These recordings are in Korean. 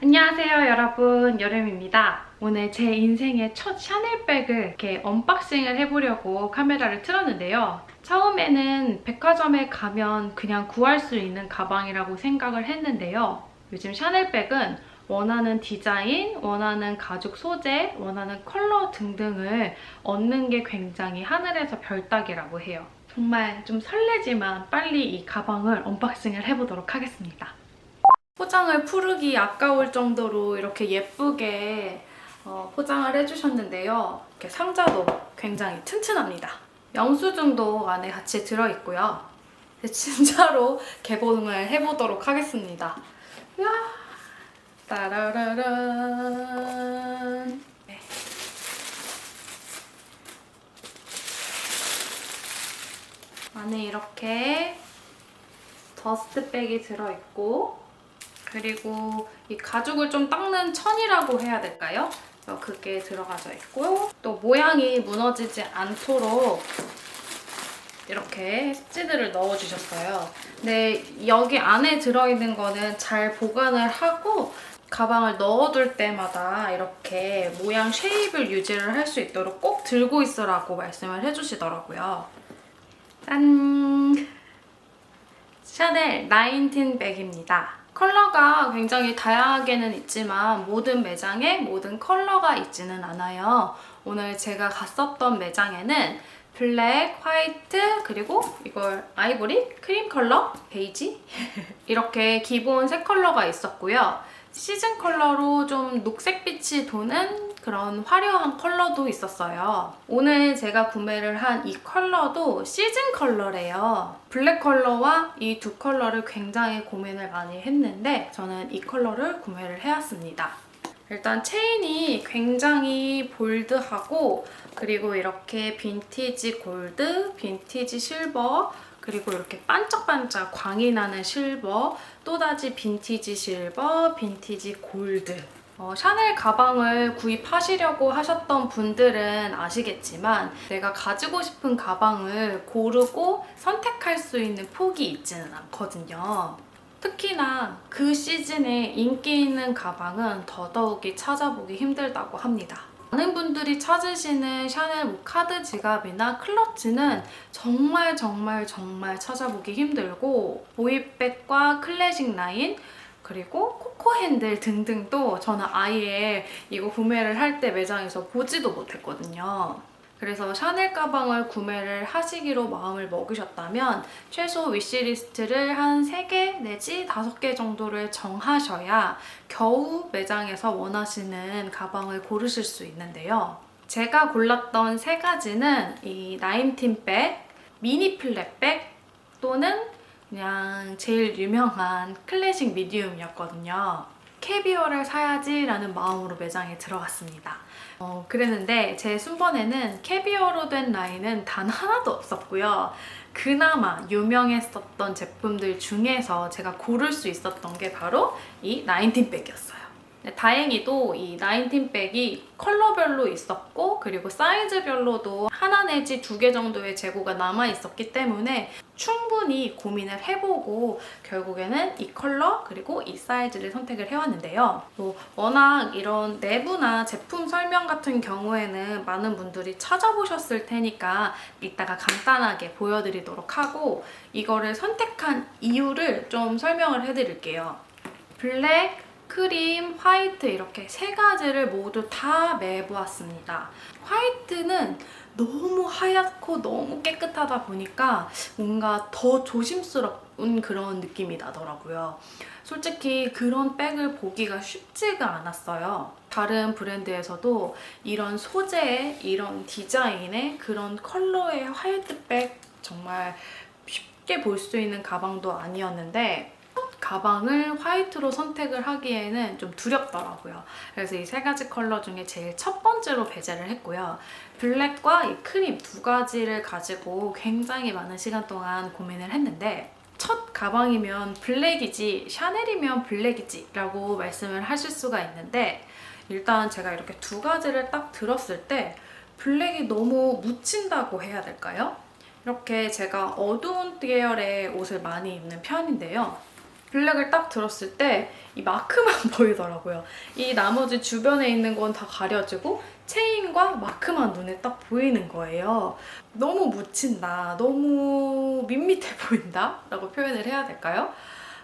안녕하세요 여러분, 여름입니다. 오늘 제 인생의 첫 샤넬백을 이렇게 언박싱을 해보려고 카메라를 틀었는데요. 처음에는 백화점에 가면 그냥 구할 수 있는 가방이라고 생각을 했는데요. 요즘 샤넬백은 원하는 디자인, 원하는 가죽 소재, 원하는 컬러 등등을 얻는 게 굉장히 하늘에서 별 따기라고 해요. 정말 좀 설레지만 빨리 이 가방을 언박싱을 해보도록 하겠습니다. 포장을 풀기 아까울 정도로 이렇게 예쁘게 포장을 해주셨는데요. 이렇게 상자도 굉장히 튼튼합니다. 영수증도 안에 같이 들어있고요. 진짜로 개봉을 해보도록 하겠습니다. 야, 따라라란. 네. 안에 이렇게 더스트백이 들어있고, 그리고 이 가죽을 좀 닦는 천이라고 해야 될까요? 그게 들어가져 있고, 또 모양이 무너지지 않도록 이렇게 습지들을 넣어주셨어요. 근데 여기 안에 들어있는 거는 잘 보관을 하고 가방을 넣어둘 때마다 이렇게 모양 쉐입을 유지를 할 수 있도록 꼭 들고 있으라고 말씀을 해주시더라고요. 짠! 샤넬 19 백입니다. 컬러가 굉장히 다양하게는 있지만 모든 매장에 모든 컬러가 있지는 않아요. 오늘 제가 갔었던 매장에는 블랙, 화이트, 그리고 이걸 아이보리, 크림 컬러, 베이지 이렇게 기본 3컬러가 있었고요. 시즌 컬러로 좀 녹색빛이 도는 그런 화려한 컬러도 있었어요. 오늘 제가 구매를 한 이 컬러도 시즌 컬러래요. 블랙 컬러와 이 두 컬러를 굉장히 고민을 많이 했는데 저는 이 컬러를 구매를 해왔습니다. 일단 체인이 굉장히 볼드하고, 그리고 이렇게 빈티지 골드, 빈티지 실버, 그리고 이렇게 반짝반짝 광이 나는 실버, 또다시 빈티지 실버, 빈티지 골드. 샤넬 가방을 구입하시려고 하셨던 분들은 아시겠지만 내가 가지고 싶은 가방을 고르고 선택할 수 있는 폭이 있지는 않거든요. 특히나 그 시즌에 인기 있는 가방은 더더욱이 찾아보기 힘들다고 합니다. 많은 분들이 찾으시는 샤넬 카드 지갑이나 클러치는 정말 찾아보기 힘들고, 보이백과 클래식 라인, 그리고 코코 핸들 등등도 저는 아예 이거 구매를 할 때 매장에서 보지도 못했거든요. 그래서 샤넬 가방을 구매를 하시기로 마음을 먹으셨다면 최소 위시리스트를 한 3개 내지 5개 정도를 정하셔야 겨우 매장에서 원하시는 가방을 고르실 수 있는데요. 제가 골랐던 3가지는 이 19백, 미니 플랫백, 또는 그냥 제일 유명한 클래식 미디움이었거든요. 캐비어를 사야지 라는 마음으로 매장에 들어갔습니다. 그랬는데 제 순번에는 캐비어로 된 라인은 단 하나도 없었고요. 그나마 유명했었던 제품들 중에서 제가 고를 수 있었던 게 바로 이 19백이었어요. 다행히도 이 19백이 컬러별로 있었고, 그리고 사이즈별로도 하나 내지 2개 정도의 재고가 남아있었기 때문에 충분히 고민을 해보고 결국에는 이 컬러 그리고 이 사이즈를 선택을 해왔는데요. 워낙 이런 내부나 제품 설명 같은 경우에는 많은 분들이 찾아보셨을 테니까 이따가 간단하게 보여드리도록 하고, 이거를 선택한 이유를 좀 설명을 해드릴게요. 블랙, 크림, 화이트 이렇게 3가지를 모두 다 매보았습니다. 화이트는 너무 하얗고 너무 깨끗하다 보니까 뭔가 더 조심스러운 그런 느낌이 나더라고요. 솔직히 그런 백을 보기가 쉽지가 않았어요. 다른 브랜드에서도 이런 소재의, 이런 디자인의, 그런 컬러의 화이트백 정말 쉽게 볼 수 있는 가방도 아니었는데 가방을 화이트로 선택을 하기에는 좀 두렵더라고요. 그래서 이 3가지 컬러 중에 제일 첫 번째로 배제를 했고요. 블랙과 이 크림 2가지를 가지고 굉장히 많은 시간 동안 고민을 했는데, 첫 가방이면 블랙이지 샤넬이면 블랙이지 라고 말씀을 하실 수가 있는데, 일단 제가 이렇게 2가지를 딱 들었을 때 블랙이 너무 묻힌다고 해야 될까요? 이렇게 제가 어두운 계열의 옷을 많이 입는 편인데요. 블랙을 딱 들었을 때 이 마크만 보이더라고요. 이 나머지 주변에 있는 건 다 가려지고 체인과 마크만 눈에 딱 보이는 거예요. 너무 묻힌다, 너무 밋밋해 보인다 라고 표현을 해야 될까요?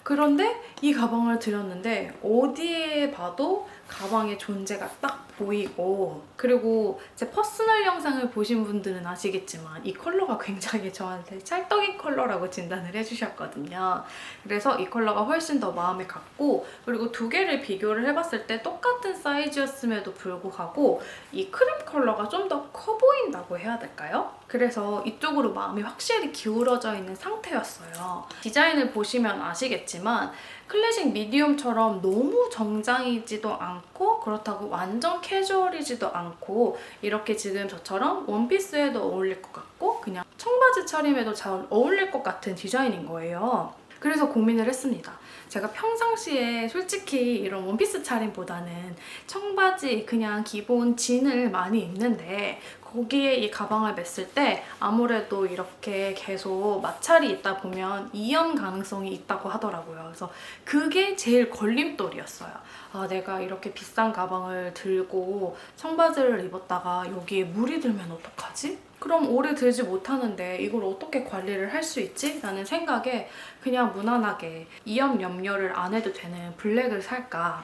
그런데 이 가방을 들였는데 어디에 봐도 가방의 존재가 딱 보이고, 그리고 제 퍼스널 영상을 보신 분들은 아시겠지만 이 컬러가 굉장히 저한테 찰떡인 컬러라고 진단을 해주셨거든요. 그래서 이 컬러가 훨씬 더 마음에 갔고, 그리고 두 개를 비교를 해봤을 때 똑같은 사이즈였음에도 불구하고 이 크림 컬러가 좀 더 커 보인다고 해야 될까요? 그래서 이쪽으로 마음이 확실히 기울어져 있는 상태였어요. 디자인을 보시면 아시겠지만 클래식 미디움처럼 너무 정장이지도 않고 그렇다고 완전 캐주얼이지도 않고, 이렇게 지금 저처럼 원피스에도 어울릴 것 같고 그냥 청바지 차림에도 잘 어울릴 것 같은 디자인인 거예요. 그래서 고민을 했습니다. 제가 평상시에 솔직히 이런 원피스 차림보다는 청바지 그냥 기본 진을 많이 입는데, 거기에 이 가방을 맸을 때 아무래도 이렇게 계속 마찰이 있다 보면 이연 가능성이 있다고 하더라고요. 그래서 그게 제일 걸림돌이었어요. 아, 내가 이렇게 비싼 가방을 들고 청바지를 입었다가 여기에 물이 들면 어떡하지? 그럼 오래 들지 못하는데 이걸 어떻게 관리를 할 수 있지? 라는 생각에 그냥 무난하게 이염 염려를 안 해도 되는 블랙을 살까?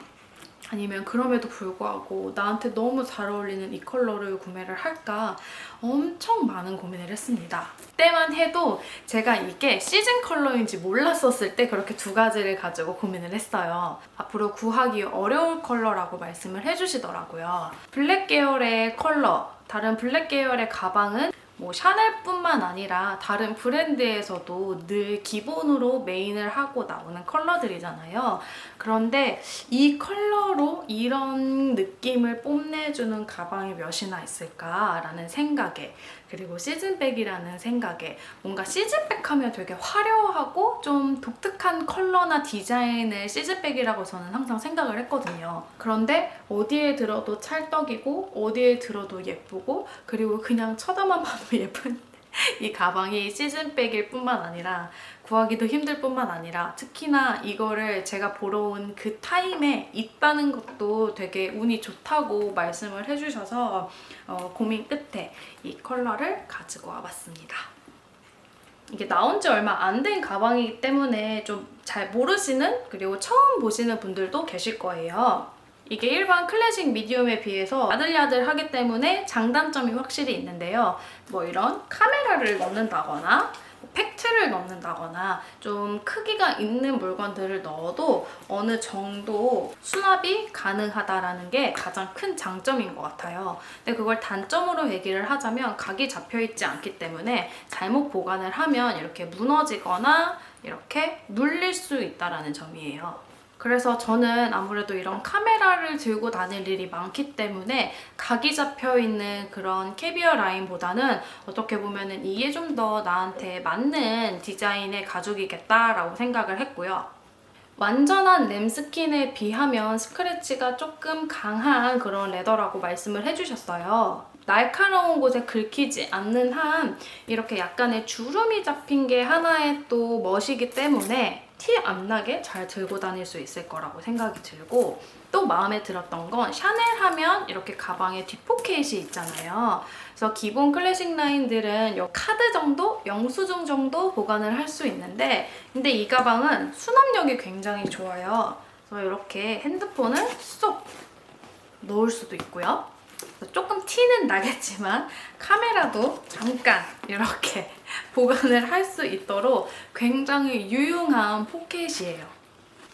아니면 그럼에도 불구하고 나한테 너무 잘 어울리는 이 컬러를 구매를 할까 엄청 많은 고민을 했습니다. 그때만 해도 제가 이게 시즌 컬러인지 몰랐었을 때 그렇게 두 가지를 가지고 고민을 했어요. 앞으로 구하기 어려울 컬러라고 말씀을 해주시더라고요. 블랙 계열의 컬러, 다른 블랙 계열의 가방은 뭐 샤넬뿐만 아니라 다른 브랜드에서도 늘 기본으로 메인을 하고 나오는 컬러들이잖아요. 그런데 이 컬러로 이런 느낌을 뽐내주는 가방이 몇이나 있을까라는 생각에, 그리고 시즌백이라는 생각에, 뭔가 시즌백 하면 되게 화려하고 좀 독특한 컬러나 디자인의 시즌백이라고 저는 항상 생각을 했거든요. 그런데 어디에 들어도 찰떡이고 어디에 들어도 예쁘고, 그리고 그냥 쳐다만 봐도 예쁜 이 가방이 시즌백일 뿐만 아니라 구하기도 힘들 뿐만 아니라 특히나 이거를 제가 보러 온 그 타임에 있다는 것도 되게 운이 좋다고 말씀을 해주셔서 고민 끝에 이 컬러를 가지고 와봤습니다. 이게 나온 지 얼마 안 된 가방이기 때문에 좀 잘 모르시는, 그리고 처음 보시는 분들도 계실 거예요. 이게 일반 클래식 미디움에 비해서 야들야들하기 때문에 장단점이 확실히 있는데요. 뭐 이런 카메라를 넣는다거나 팩트를 넣는다거나 좀 크기가 있는 물건들을 넣어도 어느 정도 수납이 가능하다라는 게 가장 큰 장점인 것 같아요. 근데 그걸 단점으로 얘기를 하자면 각이 잡혀있지 않기 때문에 잘못 보관을 하면 이렇게 무너지거나 이렇게 눌릴 수 있다는 점이에요. 그래서 저는 아무래도 이런 카메라를 들고 다닐 일이 많기 때문에 각이 잡혀있는 그런 캐비어 라인보다는 어떻게 보면 이게 좀 더 나한테 맞는 디자인의 가죽이겠다라고 생각을 했고요. 완전한 램스킨에 비하면 스크래치가 조금 강한 그런 레더라고 말씀을 해주셨어요. 날카로운 곳에 긁히지 않는 한 이렇게 약간의 주름이 잡힌 게 하나의 또 멋이기 때문에 티 안 나게 잘 들고 다닐 수 있을 거라고 생각이 들고, 또 마음에 들었던 건 샤넬 하면 이렇게 가방에 뒷포켓이 있잖아요. 그래서 기본 클래식 라인들은 요 카드 정도, 영수증 정도 보관을 할 수 있는데, 근데 이 가방은 수납력이 굉장히 좋아요. 그래서 이렇게 핸드폰을 쏙 넣을 수도 있고요. 조금 티는 나겠지만 카메라도 잠깐 이렇게 보관을 할 수 있도록 굉장히 유용한 포켓이에요.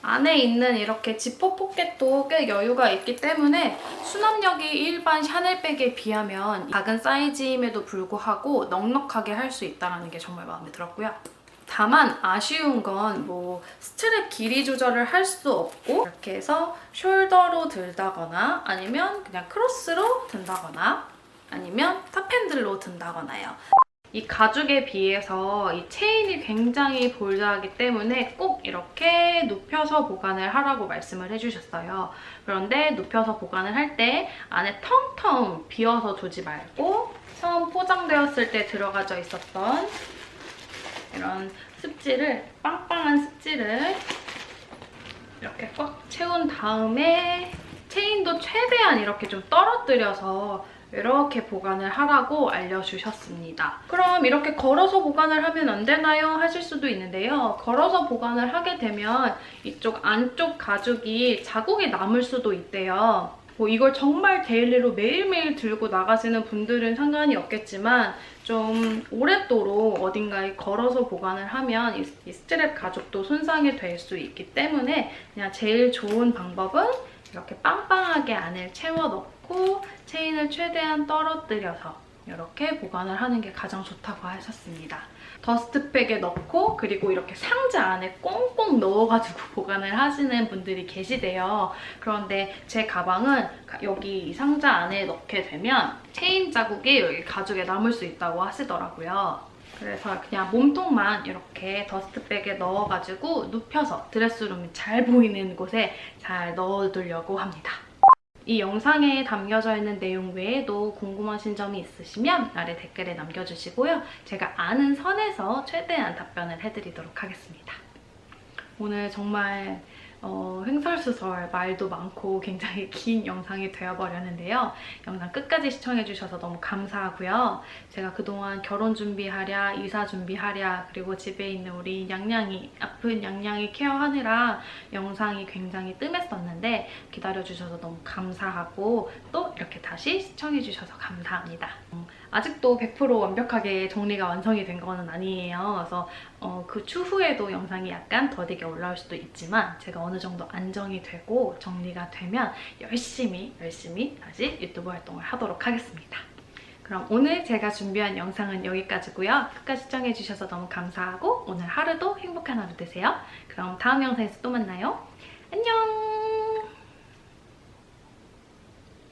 안에 있는 이렇게 지퍼 포켓도 꽤 여유가 있기 때문에 수납력이 일반 샤넬백에 비하면 작은 사이즈임에도 불구하고 넉넉하게 할 수 있다는 게 정말 마음에 들었고요. 다만 아쉬운 건 뭐 스트랩 길이 조절을 할 수 없고, 이렇게 해서 숄더로 들다거나 아니면 그냥 크로스로 든다거나 아니면 탑핸들로 든다거나요. 이 가죽에 비해서 이 체인이 굉장히 볼드하기 때문에 꼭 이렇게 눕혀서 보관을 하라고 말씀을 해주셨어요. 그런데 눕혀서 보관을 할 때 안에 텅텅 비워서 두지 말고 처음 포장되었을 때 들어가져 있었던 이런 습지를, 빵빵한 습지를 이렇게 꽉 채운 다음에 체인도 최대한 이렇게 좀 떨어뜨려서 이렇게 보관을 하라고 알려주셨습니다. 그럼 이렇게 걸어서 보관을 하면 안 되나요? 하실 수도 있는데요. 걸어서 보관을 하게 되면 이쪽 안쪽 가죽이 자국이 남을 수도 있대요. 뭐 이걸 정말 데일리로 매일매일 들고 나가시는 분들은 상관이 없겠지만 좀 오랫도록 어딘가에 걸어서 보관을 하면 이 스트랩 가죽도 손상이 될 수 있기 때문에 그냥 제일 좋은 방법은 이렇게 빵빵하게 안을 채워 넣고 체인을 최대한 떨어뜨려서 이렇게 보관을 하는 게 가장 좋다고 하셨습니다. 더스트백에 넣고 그리고 이렇게 상자 안에 꽁꽁 넣어가지고 보관을 하시는 분들이 계시대요. 그런데 제 가방은 여기 이 상자 안에 넣게 되면 체인 자국이 여기 가죽에 남을 수 있다고 하시더라고요. 그래서 그냥 몸통만 이렇게 더스트백에 넣어가지고 눕혀서 드레스룸이 잘 보이는 곳에 잘 넣어두려고 합니다. 이 영상에 담겨져 있는 내용 외에도 궁금하신 점이 있으시면 아래 댓글에 남겨주시고요. 제가 아는 선에서 최대한 답변을 해드리도록 하겠습니다. 오늘 정말 횡설수설 말도 많고 굉장히 긴 영상이 되어버렸는데요. 영상 끝까지 시청해주셔서 너무 감사하고요. 제가 그동안 결혼 준비하랴, 이사 준비하랴, 그리고 집에 있는 우리 냥냥이, 아픈 냥냥이 케어하느라 영상이 굉장히 뜸했었는데 기다려주셔서 너무 감사하고 또 이렇게 다시 시청해주셔서 감사합니다. 아직도 100% 완벽하게 정리가 완성이 된 거는 아니에요. 그래서 그 추후에도 영상이 약간 더디게 올라올 수도 있지만 제가 어느 정도 안정이 되고 정리가 되면 열심히 다시 유튜브 활동을 하도록 하겠습니다. 그럼 오늘 제가 준비한 영상은 여기까지고요. 끝까지 시청해주셔서 너무 감사하고 오늘 하루도 행복한 하루 되세요. 그럼 다음 영상에서 또 만나요. 안녕!